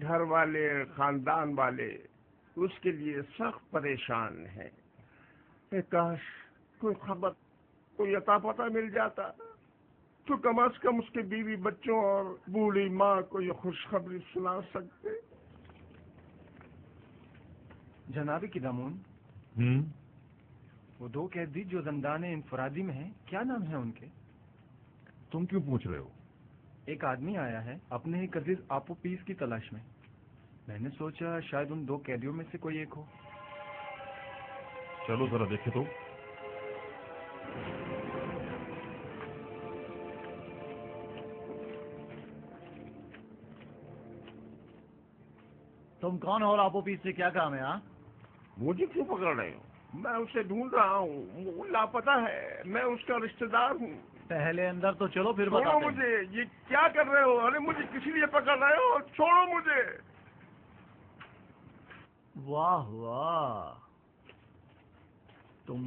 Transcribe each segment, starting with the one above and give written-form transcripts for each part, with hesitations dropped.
گھر والے خاندان والے اس کے لیے سخت پریشان ہیں. کاش کوئی خبر، کوئی عطا پتہ مل جاتا تو کم از کم اس کے بیوی بچوں اور بوڑھی ماں کو یہ خوشخبری سنا سکتے. جناب قدامون، وہ 2 قیدی جو زندان انفرادی میں ہیں، کیا نام ہے ان کے؟ تم کیوں پوچھ رہے ہو؟ ایک آدمی آیا ہے اپنے ایک عزیز آپوپیس کی تلاش میں. میں نے سوچا شاید ان 2 قیدیوں میں سے کوئی ایک ہو. چلو ذرا دیکھے تو. تم کون ہو اور آپوپیس سے کیا کام ہے؟ ہاں، مجھے کیوں پکڑ رہے ہو؟ میں اسے ڈھونڈ رہا ہوں، وہ لاپتہ ہے، میں اس کا رشتہ دار ہوں. پہلے اندر تو چلو پھر چھوڑو بتاتے ہیں. مجھے، یہ کیا کر رہے ہو؟ ارے مجھے کسی لیے پکڑ رہے ہو؟ چھوڑو مجھے. واہ واہ، تم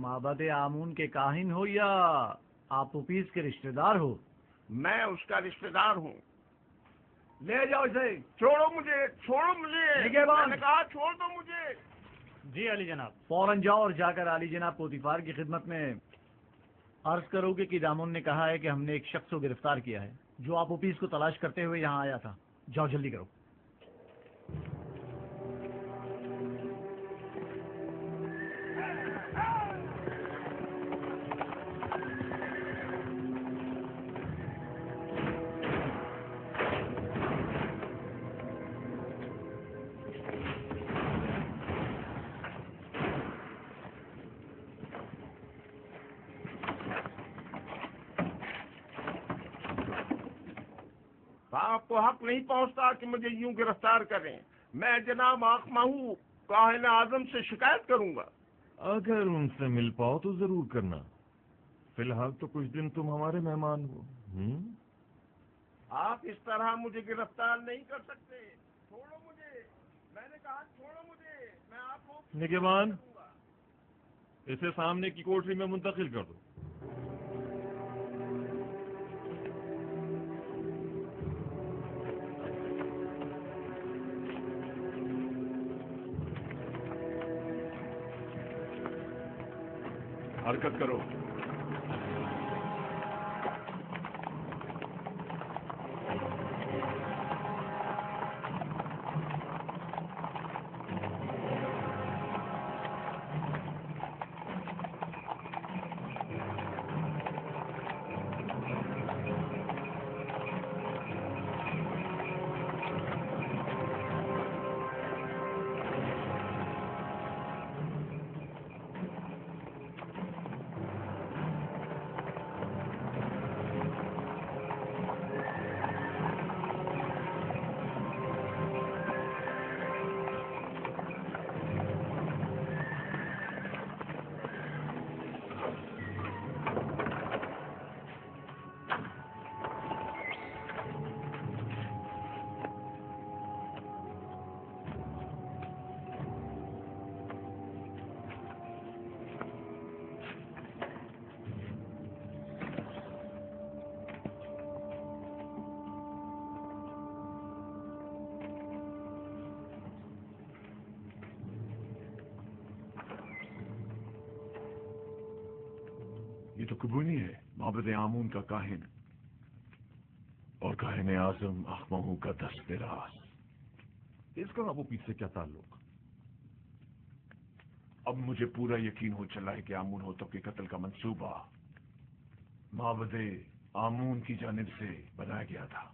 معبد آمون کے کاہن ہو یا آپوپیس کے رشتہ دار ہو؟ میں اس کا رشتہ دار ہوں. لے جاؤ اسے. چھوڑو مجھے، چھوڑو مجھے، نگہبان. میں نے کہا چھوڑ دو مجھے. جی علی جناب. فوراً جاؤ اور جا کر علی جناب پوتیفار کی خدمت میں عرض کرو کہ قدامون نے کہا ہے کہ ہم نے ایک شخص کو گرفتار کیا ہے جو آپوپیس کو تلاش کرتے ہوئے یہاں آیا تھا. جاؤ جلدی کرو. آپ کو حق نہیں پہنچتا کہ مجھے یوں گرفتار کریں. میں جناب آخمہو کاہن اعظم سے شکایت کروں گا. اگر ان سے مل پاؤ تو ضرور کرنا. فی الحال تو کچھ دن تم ہمارے مہمان ہو. آپ اس طرح مجھے گرفتار نہیں کر سکتے. چھوڑو مجھے، میں نے کہا چھوڑو مجھے. میں آپ کو نگہبان، اسے سامنے کی کوٹری میں منتقل کر دو. حرکت کرو. یہ تو کبونی ہے، معبد آمون کا کاہن اور کاہن اعظم آخمہو کا دست راز. اس کا آپوپیس سے کیا تعلق؟ اب مجھے پورا یقین ہو چلا ہے کہ آمون ہوتب کے قتل کا منصوبہ معبد آمون کی جانب سے بنایا گیا تھا.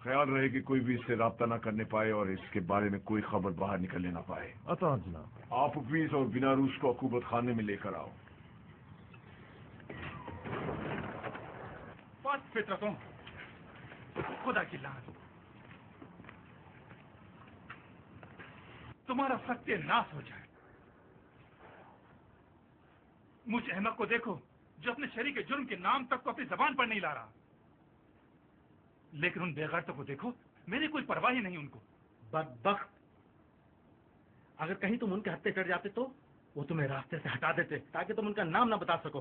خیال رہے کہ کوئی بھی اس سے رابطہ نہ کرنے پائے اور اس کے بارے میں کوئی خبر باہر نکلنے نہ پائے. اطاعت جناب. آپوپیس اور بیناروس کو عقوبت خانے میں لے کر آؤ. بس فطرتوں، خدا کی لعنت، تمہارا ستیہ ناش ہو جائے. مجھ احمق کو دیکھو جو اپنے شریک جرم کے نام تک کو اپنی زبان پر نہیں لا رہا، لیکن ان بے غیرتوں کو دیکھو، میری کوئی پرواہ ہی نہیں ان کو. بدبخت، اگر کہیں تم ان کے ہتھے چڑھ جاتے تو وہ تمہیں راستے سے ہٹا دیتے تاکہ تم ان کا نام نہ بتا سکو.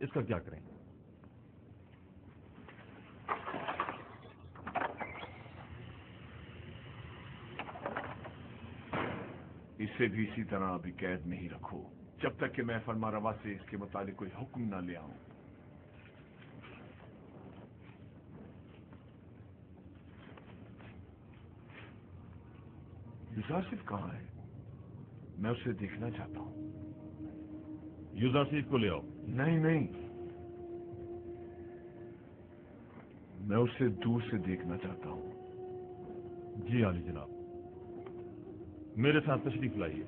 اس کا کیا کریں؟ اسے بھی اسی طرح ابھی قید میں ہی رکھو جب تک کہ میں فرما روا سے اس کے متعلق کوئی حکم نہ لے آؤں۔ یوزارسیف کہاں ہے؟ میں اسے دیکھنا چاہتا ہوں۔ یوزارسیف کو لے آؤ۔ نہیں نہیں، میں اسے دور سے دیکھنا چاہتا ہوں۔ جی عالی جناب، میرے ساتھ تشریف لائیے۔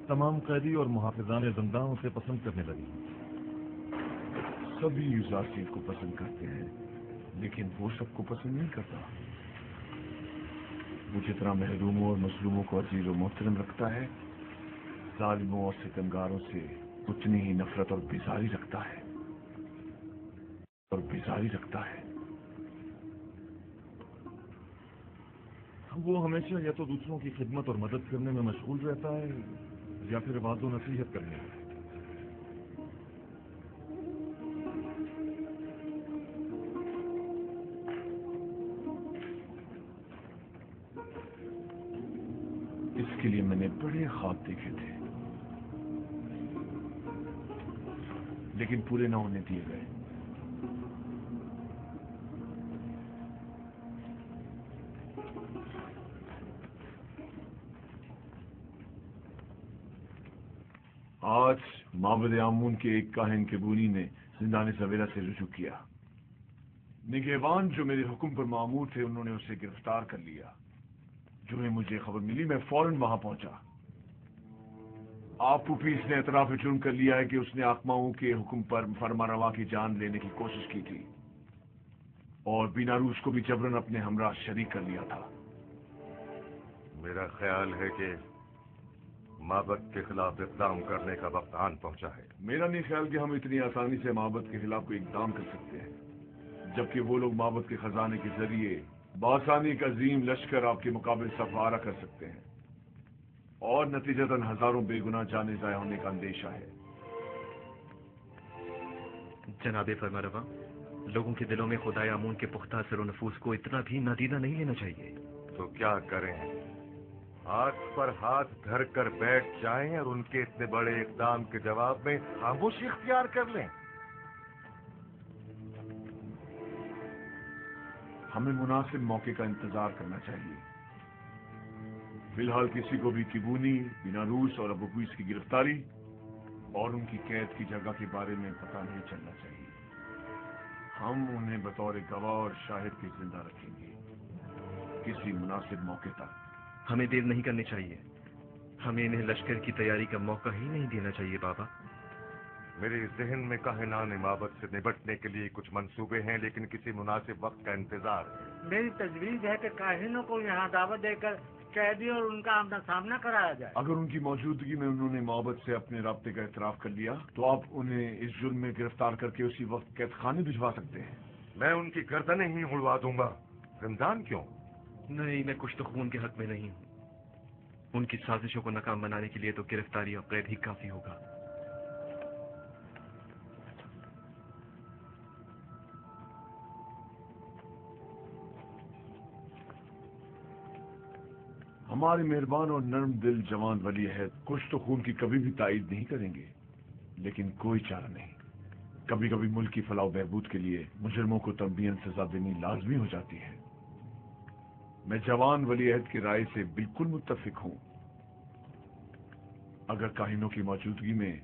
تمام قیدی اور محافظان زندان اسے پسند کرنے لگے۔ سبھی یوزارسیف کو پسند کرتے ہیں، لیکن وہ سب کو پسند نہیں کرتا۔ وہ جتنا محروموں اور مظلوموں کو عزیز و محترم رکھتا ہے، ظالموں اور ستمگاروں سے اتنی ہی نفرت اور بیزاری رکھتا ہے وہ ہمیشہ یا تو دوسروں کی خدمت اور مدد کرنے میں مشغول رہتا ہے یا پھر وعظ و نصیحت کرنے میں۔ اس کے لیے میں نے بڑے خواب دیکھے تھے، لیکن پورے نہ ہونے دیے گئے۔ آج معبد آمون کے ایک کاہن کبونی نے زندان سویرا سے رجوع کیا۔ نگہبان جو میرے حکم پر مامور تھے، انہوں نے اسے گرفتار کر لیا۔ جو ہی مجھے خبر ملی میں فوراً وہاں پہنچا۔ آپ پوپیس نے اعتراف جرم کر لیا ہے کہ اس نے آقماؤں کے حکم پر فرما روا کی جان لینے کی کوشش کی تھی اور بیناروس کو بھی جبراً اپنے ہمراہ شریک کر لیا تھا۔ میرا خیال ہے کہ معبد کے خلاف اقدام کرنے کا وقت آن پہنچا ہے۔ میرا نہیں خیال کہ ہم اتنی آسانی سے معبد کے خلاف کوئی اقدام کر سکتے ہیں، جبکہ وہ لوگ معبد کے خزانے کے ذریعے بآسانی ایک عظیم لشکر آپ کے مقابل سفارہ کر سکتے ہیں، اور نتیجتاً ہزاروں بے گناہ جانیں ضائع ہونے کا اندیشہ ہے۔ جناب فرمانروا، لوگوں کے دلوں میں خدائے آمون کے پختہ اثر و نفوذ کو اتنا بھی نادیدہ نہیں لینا چاہیے۔ تو کیا کریں؟ ہاتھ پر ہاتھ دھر کر بیٹھ جائیں اور ان کے اتنے بڑے اقدام کے جواب میں خاموشی اختیار کر لیں؟ ہمیں مناسب موقع کا انتظار کرنا چاہیے۔ فی الحال کسی کو بھی کبونی، بیناروس اور ابوپیس کی گرفتاری اور ان کی قید کی جگہ کے بارے میں پتہ نہیں چلنا چاہیے۔ ہم انہیں بطور گواہ اور شاہد کے زندہ رکھیں گے کسی مناسب موقع تک۔ ہمیں دیر نہیں کرنی چاہیے، ہمیں انہیں لشکر کی تیاری کا موقع ہی نہیں دینا چاہیے بابا۔ میرے ذہن میں کاہنان معبد سے نبٹنے کے لیے کچھ منصوبے ہیں، لیکن کسی مناسب وقت کا انتظار ہے۔ میری تجویز ہے کہ کاہنوں کو یہاں دعوت دے کر قیدی اور ان کا آمنا سامنا کرایا جائے۔ اگر ان کی موجودگی میں انہوں نے معبد سے اپنے رابطے کا اعتراف کر لیا تو آپ انہیں اس جرم میں گرفتار کر کے اسی وقت قید خانے بھجوا سکتے ہیں۔ میں ان کی گردنیں ہی اڑوا دوں گا۔ زندان کیوں؟ نہیں، میں کچھ تو خون کے حق میں نہیں ہوں۔ ان کی سازشوں کو ناکام بنانے کے لیے تو گرفتاری اور قید ہی کافی ہوگا۔ ہمارے مہربان اور نرم دل جوان ولی عہد کچھ تو خون کی کبھی بھی تائید نہیں کریں گے، لیکن کوئی چارہ نہیں۔ کبھی کبھی ملک کی فلاح و بہبود کے لیے مجرموں کو تنبیہاً سزا دینی لازمی ہو جاتی ہے۔ میں جوان ولی عہد کی رائے سے بالکل متفق ہوں۔ اگر کاہنوں کی موجودگی میں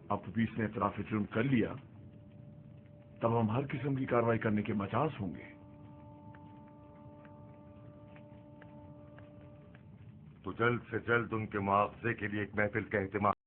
اپوپیس نے اعتراف جرم کر لیا تب ہم ہر قسم کی کارروائی کرنے کے مجاز ہوں گے۔ تو جلد سے جلد ان کے مواخذے کے لیے ایک محفل کا اہتمام